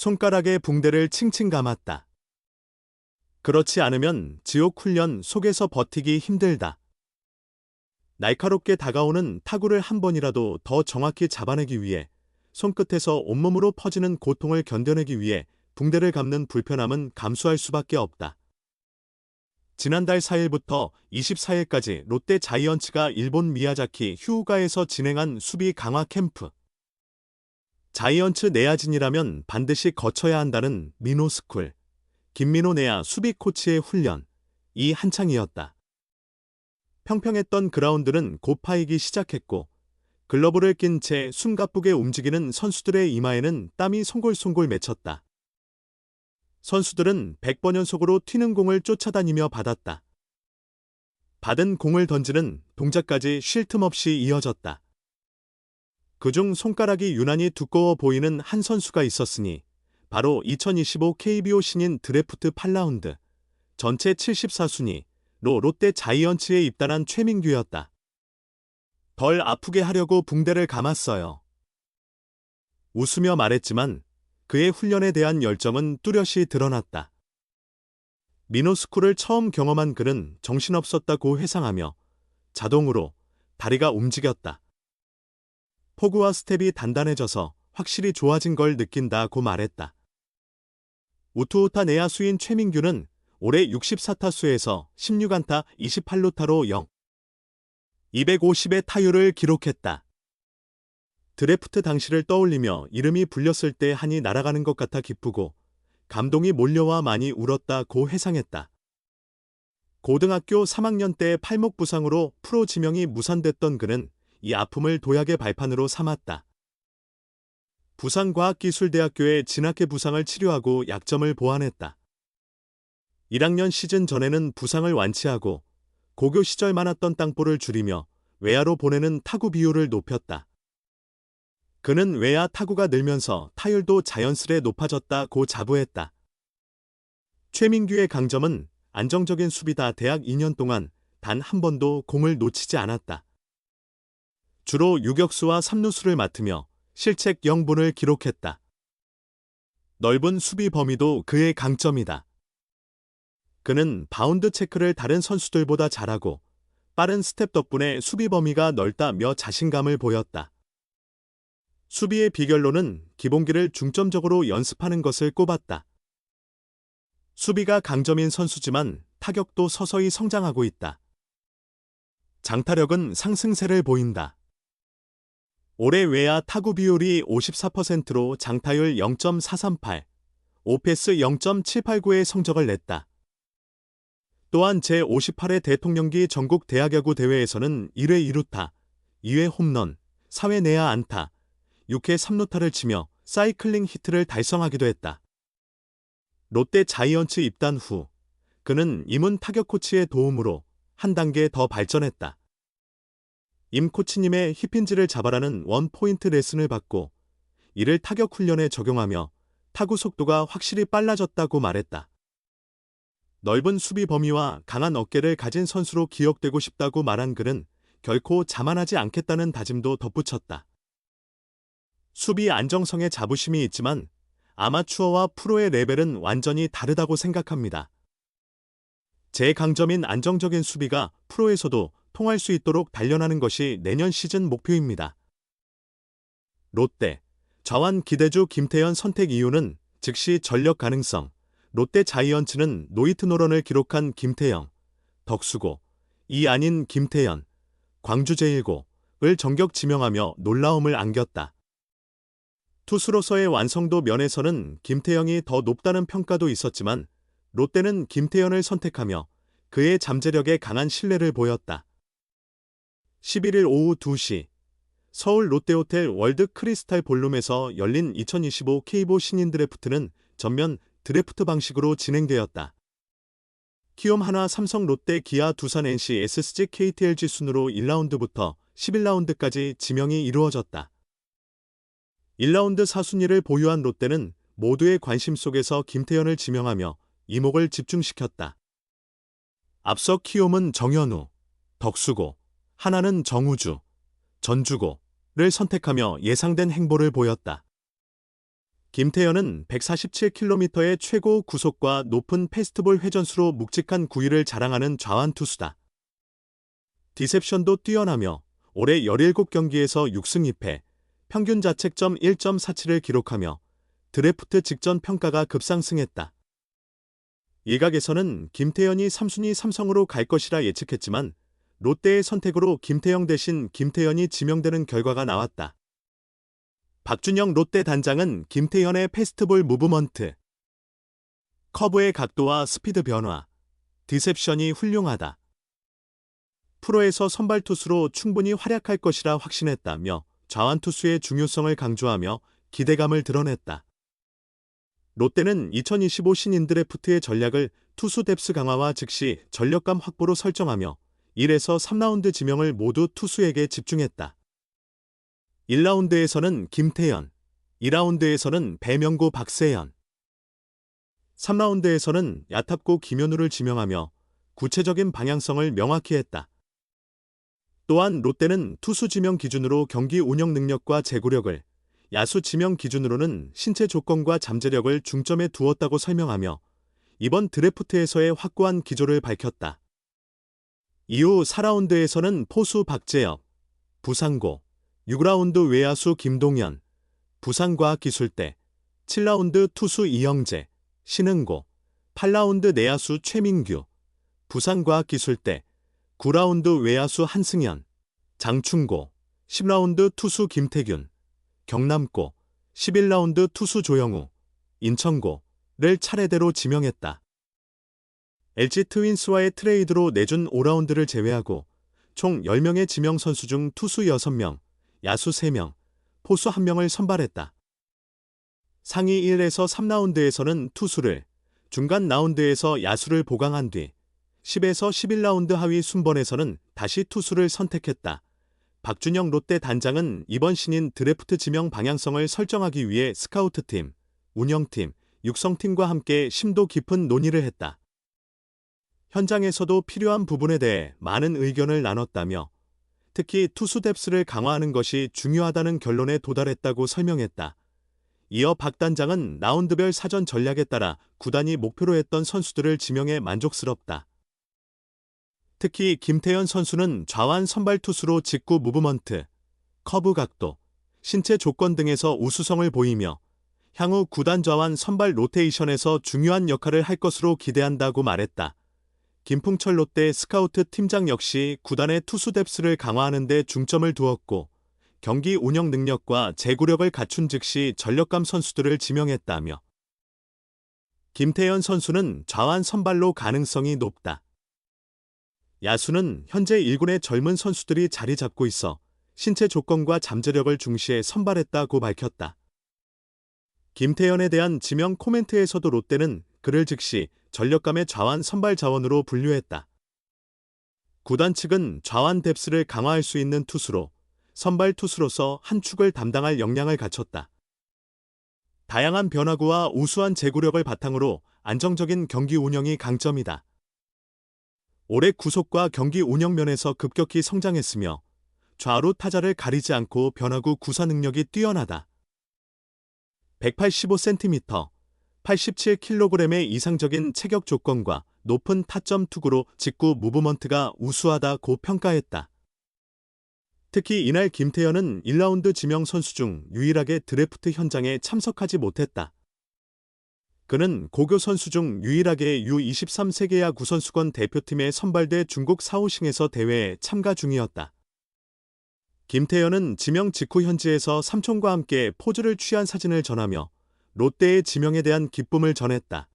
손가락에 붕대를 칭칭 감았다. 그렇지 않으면 지옥 훈련 속에서 버티기 힘들다. 날카롭게 다가오는 타구를 한 번이라도 더 정확히 잡아내기 위해 손끝에서 온몸으로 퍼지는 고통을 견뎌내기 위해 붕대를 감는 불편함은 감수할 수밖에 없다. 지난달 4일부터 24일까지 롯데 자이언츠가 일본 미야자키 휴가에서 진행한 수비 강화 캠프. 자이언츠 내야진이라면 반드시 거쳐야 한다는 민호스쿨, 김민호 내야 수비 코치의 훈련이 한창이었다. 평평했던 그라운드는 곧 파이기 시작했고 글러브를 낀 채 숨가쁘게 움직이는 선수들의 이마에는 땀이 송골송골 맺혔다. 선수들은 100번 연속으로 튀는 공을 쫓아다니며 받았다. 받은 공을 던지는 동작까지 쉴 틈 없이 이어졌다. 그중 손가락이 유난히 두꺼워 보이는 한 선수가 있었으니 바로 2025 KBO 신인 드래프트 8라운드 전체 74순위로 롯데 자이언츠에 입단한 최민규였다. 덜 아프게 하려고 붕대를 감았어요. 웃으며 말했지만 그의 훈련에 대한 열정은 뚜렷이 드러났다. 민호스쿨을 처음 경험한 그는 정신없었다고 회상하며 자동으로 다리가 움직였다. 포구와 스텝이 단단해져서 확실히 좋아진 걸 느낀다고 말했다. 우투우타 내야수인 최민규는 올해 64타수에서 16안타 28루타로 250의 타율을 기록했다. 드래프트 당시를 떠올리며 이름이 불렸을 때 한이 날아가는 것 같아 기쁘고 감동이 몰려와 많이 울었다고 회상했다. 고등학교 3학년 때 팔목 부상으로 프로 지명이 무산됐던 그는 이 아픔을 도약의 발판으로 삼았다. 부산과학기술대학교에 진학해 부상을 치료하고 약점을 보완했다. 1학년 시즌 전에는 부상을 완치하고 고교 시절 많았던 땅볼을 줄이며 외야로 보내는 타구 비율을 높였다. 그는 외야 타구가 늘면서 타율도 자연스레 높아졌다고 자부했다. 최민규의 강점은 안정적인 수비다. 대학 2년 동안 단 한 번도 공을 놓치지 않았다. 주로 유격수와 3루수를 맡으며 실책 0분을 기록했다. 넓은 수비 범위도 그의 강점이다. 그는 바운드 체크를 다른 선수들보다 잘하고 빠른 스텝 덕분에 수비 범위가 넓다며 자신감을 보였다. 수비의 비결로는 기본기를 중점적으로 연습하는 것을 꼽았다. 수비가 강점인 선수지만 타격도 서서히 성장하고 있다. 장타력은 상승세를 보인다. 올해 외야 타구 비율이 54%로 장타율 0.438, 오패스 0.789의 성적을 냈다. 또한 제58회 대통령기 전국 대학야구 대회에서는 1회 2루타, 2회 홈런, 4회 내야 안타, 6회 3루타를 치며 사이클링 히트를 달성하기도 했다. 롯데 자이언츠 입단 후 그는 임은 타격 코치의 도움으로 한 단계 더 발전했다. 임 코치님의 힙힌지를 잡아라는 원포인트 레슨을 받고 이를 타격 훈련에 적용하며 타구 속도가 확실히 빨라졌다고 말했다. 넓은 수비 범위와 강한 어깨를 가진 선수로 기억되고 싶다고 말한 그는 결코 자만하지 않겠다는 다짐도 덧붙였다. 수비 안정성에 자부심이 있지만 아마추어와 프로의 레벨은 완전히 다르다고 생각합니다. 제 강점인 안정적인 수비가 프로에서도 통할 수 있도록 단련하는 것이 내년 시즌 목표입니다. 롯데, 좌완 기대주 김태현 선택 이유는 즉시 전력 가능성. 롯데 자이언츠는 노히트 노런을 기록한 김태형, 덕수고이 아닌 김태현, 광주 제1고를 정격 지명하며 놀라움을 안겼다. 투수로서의 완성도 면에서는 김태형이 더 높다는 평가도 있었지만 롯데는 김태현을 선택하며 그의 잠재력에 강한 신뢰를 보였다. 11일 오후 2시 서울 롯데호텔 월드 크리스탈 볼룸에서 열린 2025 KBO 신인 드래프트는 전면 드래프트 방식으로 진행되었다. 키움 하나 삼성 롯데 기아 두산 NC SSG KT LG 순으로 1라운드부터 11라운드까지 지명이 이루어졌다. 1라운드 4순위를 보유한 롯데는 모두의 관심 속에서 김태현을 지명하며 이목을 집중시켰다. 앞서 키움은 정현우, 덕수고, 하나는 정우주, 전주고를 선택하며 예상된 행보를 보였다. 김태현은 147km의 최고 구속과 높은 패스트볼 회전수로 묵직한 구위를 자랑하는 좌완 투수다. 디셉션도 뛰어나며 올해 17경기에서 6승 2패, 평균 자책점 1.47을 기록하며 드래프트 직전 평가가 급상승했다. 일각에서는 김태현이 3순위 삼성으로 갈 것이라 예측했지만 롯데의 선택으로 김태형 대신 김태현이 지명되는 결과가 나왔다. 박준영 롯데 단장은 김태현의 패스트볼 무브먼트, 커브의 각도와 스피드 변화, 디셉션이 훌륭하다. 프로에서 선발 투수로 충분히 활약할 것이라 확신했다며 좌완 투수의 중요성을 강조하며 기대감을 드러냈다. 롯데는 2025 신인 드래프트의 전략을 투수 뎁스 강화와 즉시 전력감 확보로 설정하며 1에서 3라운드 지명을 모두 투수에게 집중했다. 1라운드에서는 김태현, 2라운드에서는 배명고 박세현, 3라운드에서는 야탑고 김현우를 지명하며 구체적인 방향성을 명확히 했다. 또한 롯데는 투수 지명 기준으로 경기 운영 능력과 제구력을, 야수 지명 기준으로는 신체 조건과 잠재력을 중점에 두었다고 설명하며 이번 드래프트에서의 확고한 기조를 밝혔다. 이후 4라운드에서는 포수 박재엽, 부상고, 6라운드 외야수 김동현, 부산과학기술대, 7라운드 투수 이영재, 신흥고, 8라운드 내야수 최민규, 부산과학기술대, 9라운드 외야수 한승현, 장충고, 10라운드 투수 김태균, 경남고, 11라운드 투수 조영우, 인천고를 차례대로 지명했다. LG 트윈스와의 트레이드로 내준 5라운드를 제외하고 총 10명의 지명 선수 중 투수 6명, 야수 3명, 포수 1명을 선발했다. 상위 1에서 3라운드에서는 투수를, 중간 라운드에서 야수를 보강한 뒤 10에서 11라운드 하위 순번에서는 다시 투수를 선택했다. 박준영 롯데 단장은 이번 신인 드래프트 지명 방향성을 설정하기 위해 스카우트팀, 운영팀, 육성팀과 함께 심도 깊은 논의를 했다. 현장에서도 필요한 부분에 대해 많은 의견을 나눴다며 특히 투수 뎁스를 강화하는 것이 중요하다는 결론에 도달했다고 설명했다. 이어 박 단장은 라운드별 사전 전략에 따라 구단이 목표로 했던 선수들을 지명해 만족스럽다. 특히 김태현 선수는 좌완 선발 투수로 직구 무브먼트, 커브 각도, 신체 조건 등에서 우수성을 보이며 향후 구단 좌완 선발 로테이션에서 중요한 역할을 할 것으로 기대한다고 말했다. 김풍철 롯데 스카우트 팀장 역시 구단의 투수 뎁스를 강화하는 데 중점을 두었고 경기 운영 능력과 제구력을 갖춘 즉시 전력감 선수들을 지명했다며 김태현 선수는 좌완 선발로 가능성이 높다. 야수는 현재 1군의 젊은 선수들이 자리 잡고 있어 신체 조건과 잠재력을 중시해 선발했다고 밝혔다. 김태현에 대한 지명 코멘트에서도 롯데는 그를 즉시 전력감의 좌완 선발 자원으로 분류했다. 구단 측은 좌완 뎁스를 강화할 수 있는 투수로 선발 투수로서 한 축을 담당할 역량을 갖췄다. 다양한 변화구와 우수한 제구력을 바탕으로 안정적인 경기 운영이 강점이다. 올해 구속과 경기 운영 면에서 급격히 성장했으며 좌루 타자를 가리지 않고 변화구 구사 능력이 뛰어나다. 185cm, 87kg의 이상적인 체격 조건과 높은 타점 투구로 직구 무브먼트가 우수하다고 평가했다. 특히 이날 김태현은 1라운드 지명 선수 중 유일하게 드래프트 현장에 참석하지 못했다. 그는 고교 선수 중 유일하게 U23 세계야구 선수권 대표팀에 선발돼 중국 사오싱에서 대회에 참가 중이었다. 김태현은 지명 직후 현지에서 삼촌과 함께 포즈를 취한 사진을 전하며 롯데의 지명에 대한 기쁨을 전했다.